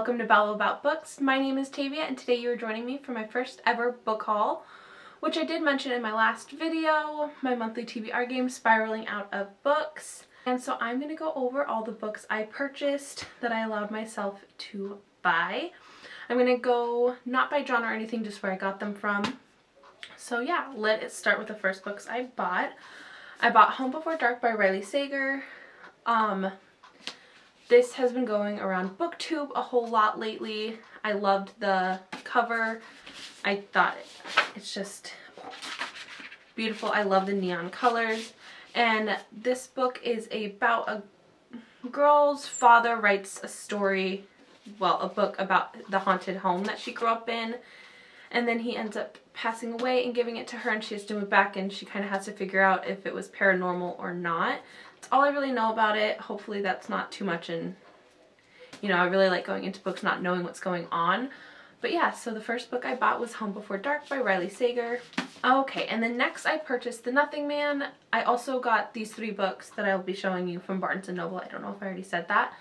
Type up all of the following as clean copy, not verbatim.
Welcome to Babble About Books. My name is Tavia and today you are joining me for my first ever book haul, which I did mention in my last video, my monthly TBR game, Spiraling Out of Books. And so I'm going to go over all the books I purchased that I allowed myself to buy. I'm going to go not by genre or anything, just where I got them from. So yeah, let's start with the first books I bought. I bought Home Before Dark by Riley Sager. This has been going around BookTube a whole lot lately. I loved the cover. I thought it's just beautiful. I love the neon colors. And this book is about a girl's father writes a story, well, a book about the haunted home that she grew up in. And then he ends up passing away and giving it to her, and she has to move back, and she kind of has to figure out if it was paranormal or not. That's all I really know about it. Hopefully that's not too much, and you know, I really like going into books not knowing what's going on. But yeah, so the first book I bought was Home Before Dark by Riley Sager. Okay, and then next I purchased The Nothing Man. I also got these three books that I will be showing you from Barnes & Noble. I don't know if I already said that.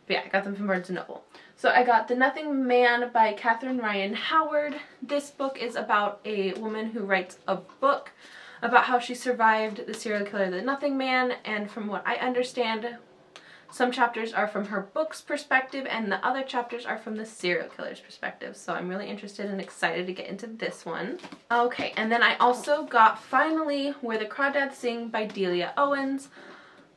But yeah, I got them from Barnes & Noble. So I got The Nothing Man by Katherine Ryan Howard. This book is about a woman who writes a book about how she survived the serial killer, the Nothing Man, and from what I understand, some chapters are from her book's perspective and the other chapters are from the serial killer's perspective. So I'm really interested and excited to get into this one. Okay, and then I also got finally Where the Crawdads Sing by Delia Owens.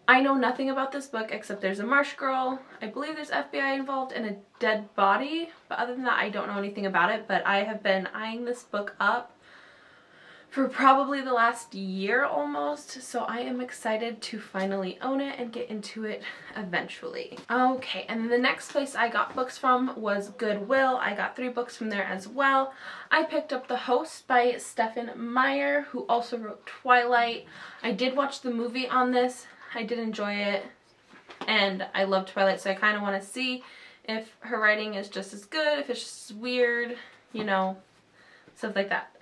I know nothing about this book except there's a marsh girl, I believe there's FBI involved, and a dead body, but other than that I don't know anything about it. But I have been eyeing this book up for probably the last year almost, so I am excited to finally own it and get into it eventually. Okay, and the next place I got books from was Goodwill. I got 3 books from there as well. I picked up The Host by Stephen Meyer, who also wrote Twilight. I did watch the movie on this. I did enjoy it, and I love Twilight, so I kind of want to see if her writing is just as good, if it's just weird, you know, stuff like that.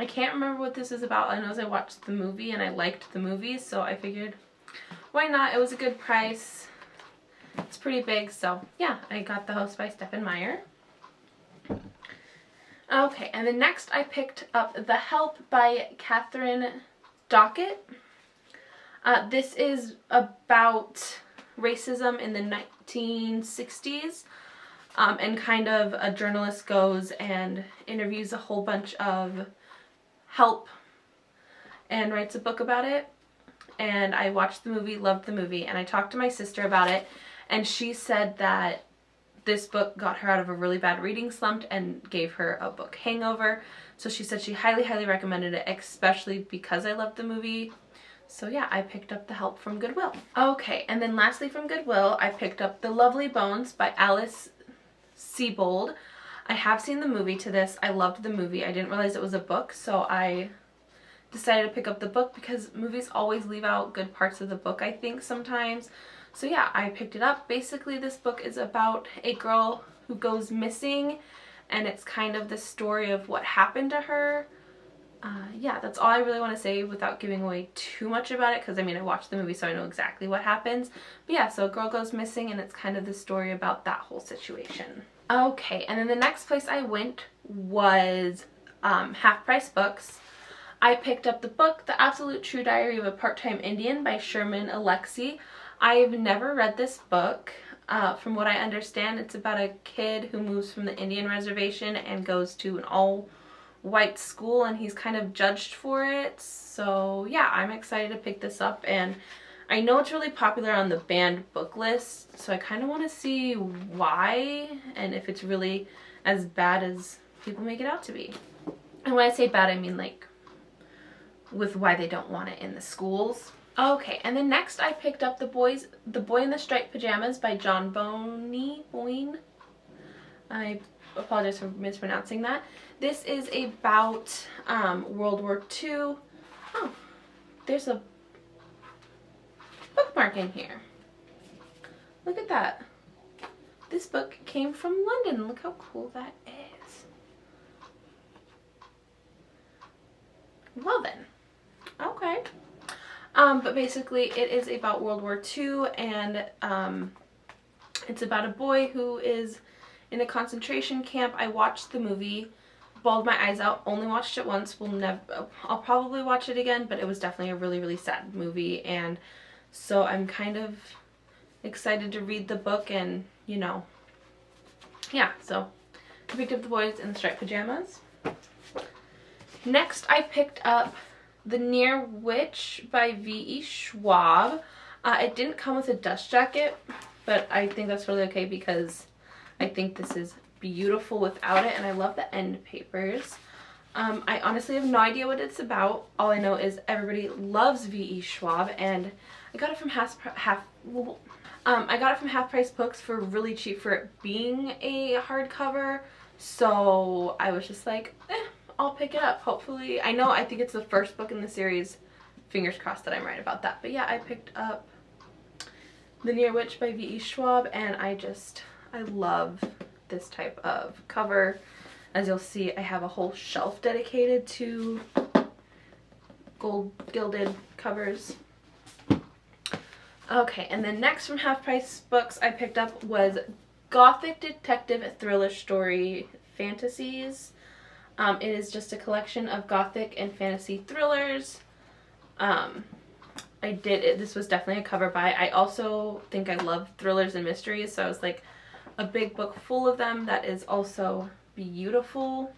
I can't remember what this is about. I know I watched the movie and I liked the movie, so I figured why not? It was a good price. It's pretty big, so yeah, I got The Host by Stephen Meyer. Okay, and then next I picked up The Help by Katherine Dockett. This is about racism in the 1960s, and kind of a journalist goes and interviews a whole bunch of help and writes a book about it. And I watched the movie, loved the movie, and I talked to my sister about it, and she said that this book got her out of a really bad reading slump and gave her a book hangover. So she said she highly recommended it, especially because I loved the movie. So yeah, I picked up The Help from Goodwill. Okay, and then lastly from Goodwill, I picked up The Lovely Bones by Alice Seabold. I have seen the movie to this. I loved the movie. I didn't realize it was a book, so I decided to pick up the book because movies always leave out good parts of the book, I think, sometimes. So yeah, I picked it up. Basically, this book is about a girl who goes missing, and it's kind of the story of what happened to her. Yeah, that's all I really want to say without giving away too much about it, because I mean, I watched the movie so I know exactly what happens. But yeah, so a girl goes missing and it's kind of the story about that whole situation. Okay, and then the next place I went was Half Price Books. I picked up the book The Absolute True Diary of a Part-Time Indian by Sherman Alexie. I've never read this book. From what I understand, it's about a kid who moves from the Indian reservation and goes to an all-white school, and he's kind of judged for it. So yeah, I'm excited to pick this up, and I know it's really popular on the banned book list, so I kind of want to see why and if it's really as bad as people make it out to be. And when I say bad, I mean like with why they don't want it in the schools. Okay, and then next I picked up The Boy in the Striped Pajamas by John Boyne. I apologize for mispronouncing that. This is about World War II. Oh, there's a bookmark in here. Look at that. This book came from London. Look how cool that is. Well then. Okay. But basically it is about World War II, and It's about a boy who is in a concentration camp. I watched the movie, bawled my eyes out, only watched it once. I'll probably watch it again, but it was definitely a really, really sad movie, and so I'm kind of excited to read the book, and you know, yeah, so I picked up The Boys in the Striped Pajamas. Next, I picked up The Near Witch by V.E. Schwab. It didn't come with a dust jacket, but I think that's really okay because I think this is beautiful without it, and I love the end papers. I honestly have no idea what it's about. All I know is everybody loves V.E. Schwab, and I got it from Half Price Books for really cheap for it being a hardcover. So I was just like, I'll pick it up. Hopefully, I think it's the first book in the series. Fingers crossed that I'm right about that. But yeah, I picked up The Near Witch by V.E. Schwab, and I love this type of cover. As you'll see, I have a whole shelf dedicated to gold gilded covers. Okay, and then next from Half Price Books I picked up was Gothic Detective Thriller Story Fantasies. It is just a collection of gothic and fantasy thrillers. This was definitely a cover buy. I also think I love thrillers and mysteries, so I was like, a big book full of them that is also beautiful.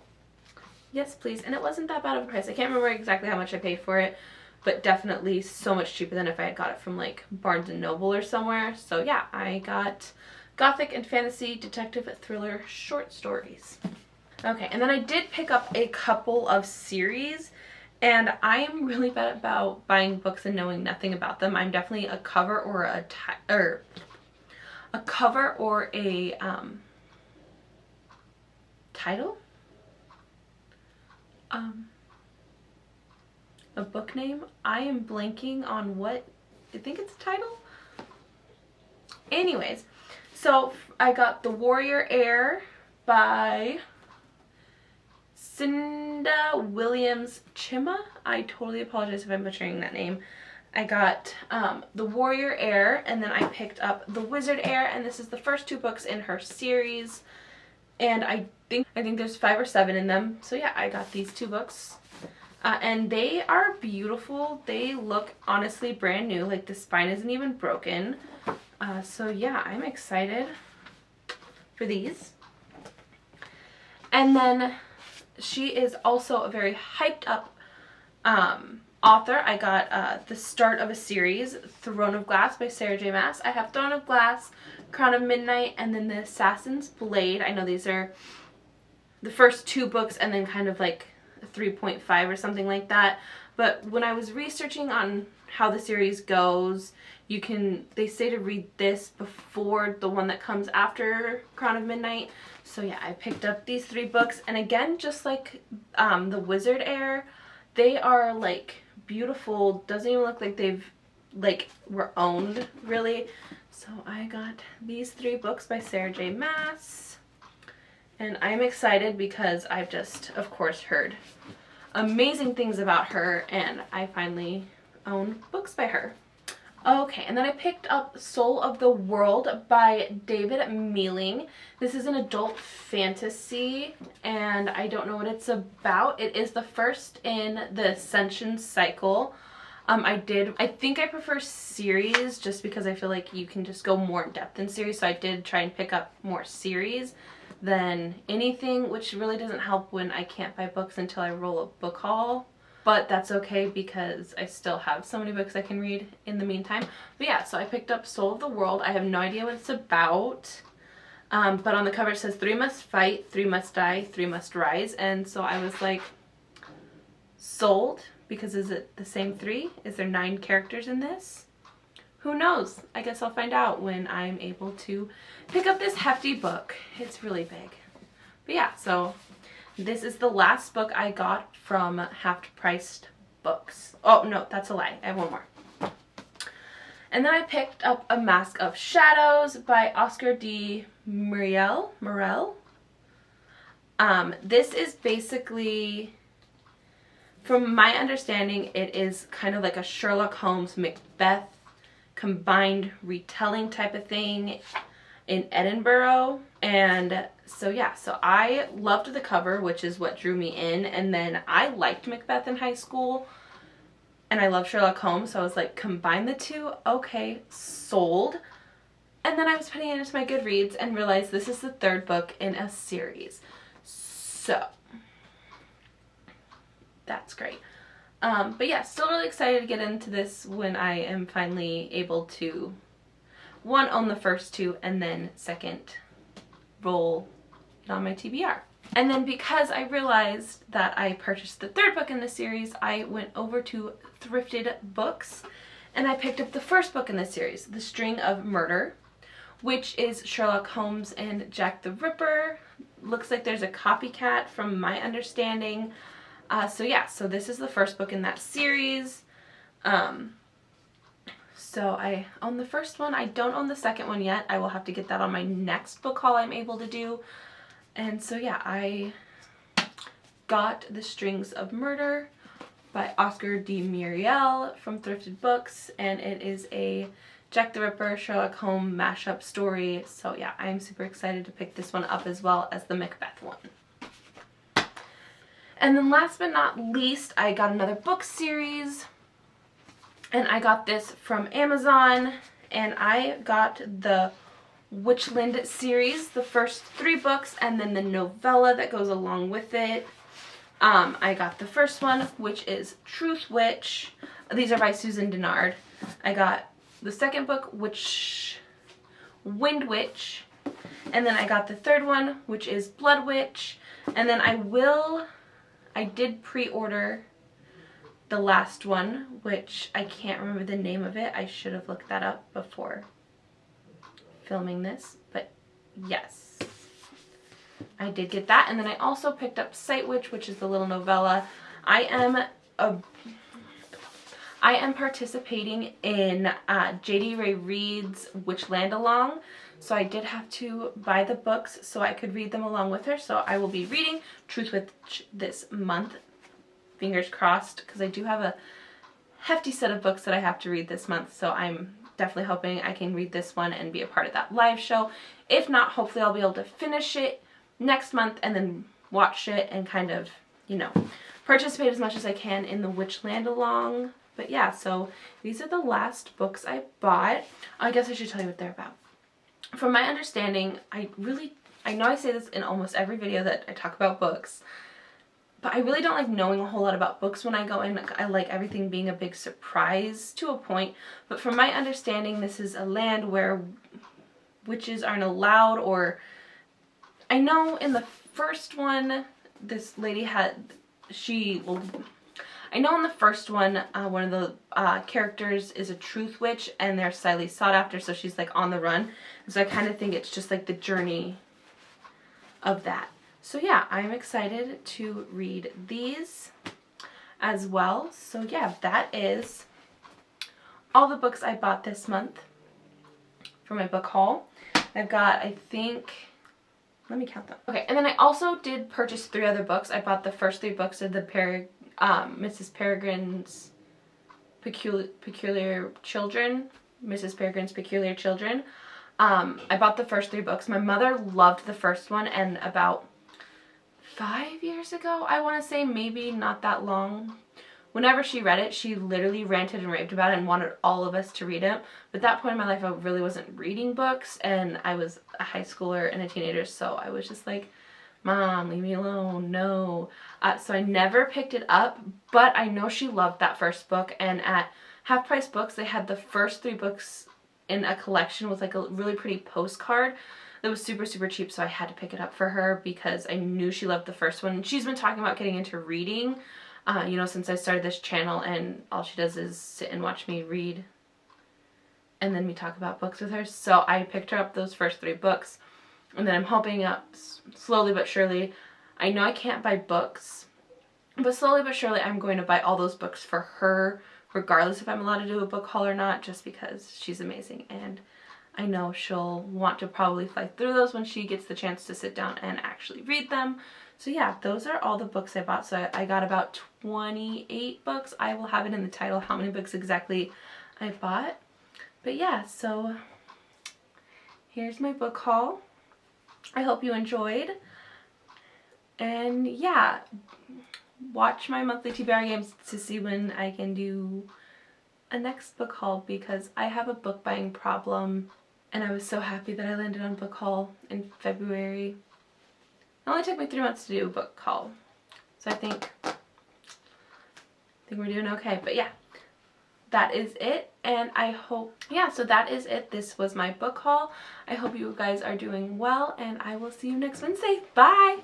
Yes, please. And it wasn't that bad of a price. I can't remember exactly how much I paid for it, but definitely so much cheaper than if I had got it from like Barnes & Noble or somewhere. So yeah, I got Gothic and Fantasy Detective Thriller Short Stories. Okay, and then I did pick up a couple of series, and I am really bad about buying books and knowing nothing about them. I'm definitely a cover or a title? A book name? I am blanking on what, I think it's a title? Anyways, so I got The Warrior Heir by Cinda Williams Chima. I totally apologize if I'm butchering that name. I got The Warrior Heir, and then I picked up The Wizard Heir, and this is the first two books in her series, and I think there's 5 or 7 in them. So yeah, I got these 2 books, and they are beautiful. They look honestly brand new, like the spine isn't even broken. So yeah, I'm excited for these. And then she is also a very hyped up author. I got the start of a series, Throne of Glass by Sarah J. Maas. I have Throne of Glass, Crown of Midnight, and then The Assassin's Blade. I know these are the first 2 books and then kind of like 3.5 or something like that. But when I was researching on how the series goes, they say to read this before the one that comes after Crown of Midnight. So yeah, I picked up these 3 books, and again, just like The Wizard Heir, they are like beautiful. Doesn't even look like they've were owned really. So I got these 3 books by Sarah J. Maas, and I'm excited because I've just of course heard amazing things about her, and I finally own books by her. Okay, and then I picked up Soul of the World by David Mealing. This is an adult fantasy, and I don't know what it's about. It is the first in the Ascension cycle. I think I prefer series just because I feel like you can just go more in depth in series, so I did try and pick up more series than anything, which really doesn't help when I can't buy books until I roll a book haul. But that's okay because I still have so many books I can read in the meantime. But yeah, so I picked up Soul of the World. I have no idea what it's about. But on the cover it says 3 must fight, 3 must die, 3 must rise. And so I was like, sold? Because is it the same 3? Is there 9 characters in this? Who knows? I guess I'll find out when I'm able to pick up this hefty book. It's really big. But yeah, so this is the last book I got from Half-Priced Books. Oh, no, that's a lie. I have one more. And then I picked up A Mask of Shadows by Oscar D. Morell. This is basically, from my understanding, it is kind of like a Sherlock Holmes Macbeth combined retelling type of thing. in Edinburgh. And so yeah, so I loved the cover, which is what drew me in, and then I liked Macbeth in high school and I love Sherlock Holmes, so I was like, combine the two, okay, sold. And then I was putting it into my Goodreads and realized this is the third book in a series. So that's great. But yeah, still really excited to get into this when I am finally able to, one, own the first two, and then second, roll it on my TBR. And then because I realized that I purchased the third book in the series, I went over to Thrifted Books and I picked up the first book in the series, The String of Murder, which is Sherlock Holmes and Jack the Ripper. Looks like there's a copycat from my understanding. So yeah, so this is the first book in that series. So I own the first one. I don't own the second one yet. I will have to get that on my next book haul I'm able to do. And so yeah, I got The Strings of Murder by Oscar de Muriel from Thrifted Books, and it is a Jack the Ripper, Sherlock Holmes mashup story. So yeah, I'm super excited to pick this one up as well as the Macbeth one. And then last but not least, I got another book series, and I got this from Amazon, and I got the Witchland series, the first 3 books, and then the novella that goes along with it. I got the first one, which is Truth Witch. These are by Susan Dennard. I got the second book, Wind Witch, and then I got the third one, which is Blood Witch, and then I did pre-order the last one, which I can't remember the name of it. I should have looked that up before filming this, but yes, I did get that. And then I also picked up Sight Witch, which is the little novella. I am participating in J.D. Ray Reid's Witchland Along, so I did have to buy the books so I could read them along with her. So I will be reading Truth Witch this month, fingers crossed, because I do have a hefty set of books that I have to read this month, so I'm definitely hoping I can read this one and be a part of that live show. If not, hopefully I'll be able to finish it next month and then watch it and kind of, you know, participate as much as I can in the Witchland Along. But yeah, so these are the last books I bought. I guess I should tell you what they're about. From my understanding, I know I say this in almost every video that I talk about books, but I really don't like knowing a whole lot about books when I go in. I like everything being a big surprise to a point. But from my understanding, this is a land where witches aren't allowed, or I know in the first one, this lady I know in the first one, one of the characters is a truth witch, and they're slightly sought after, so she's like on the run. And so I kind of think it's just like the journey of that. So yeah, I'm excited to read these as well. So yeah, that is all the books I bought this month for my book haul. I've got, I think, let me count them. Okay, and then I also did purchase 3 other books. I bought the first 3 books of the Mrs. Peregrine's Peculiar Children. Mrs. Peregrine's Peculiar Children. I bought the first 3 books. My mother loved the first one, and about 5 years ago, I want to say, maybe not that long, whenever she read it, she literally ranted and raved about it and wanted all of us to read it. But at that point in my life, I really wasn't reading books, and I was a high schooler and a teenager, so I was just like, Mom, leave me alone, no. So I never picked it up, but I know she loved that first book, and at Half Price Books, they had the first 3 books in a collection with like a really pretty postcard that was super, super cheap, so I had to pick it up for her because I knew she loved the first one. She's been talking about getting into reading, you know, since I started this channel, and all she does is sit and watch me read and then me talk about books with her. So I picked her up those first 3 books, and then I'm hoping up slowly but surely. I know I can't buy books, but slowly but surely I'm going to buy all those books for her, regardless if I'm allowed to do a book haul or not, just because she's amazing, and I know she'll want to probably fly through those when she gets the chance to sit down and actually read them. So yeah, those are all the books I bought. So I got about 28 books. I will have it in the title how many books exactly I bought. But yeah, so here's my book haul. I hope you enjoyed. And yeah, watch my monthly TBR games to see when I can do a next book haul, because I have a book buying problem and I was so happy that I landed on book haul in February. It only took me 3 months to do a book haul, so I think we're doing okay. But yeah, that is it, and I hope, yeah, so that is it. This was my book haul. I hope you guys are doing well, and I will see you next Wednesday. Bye!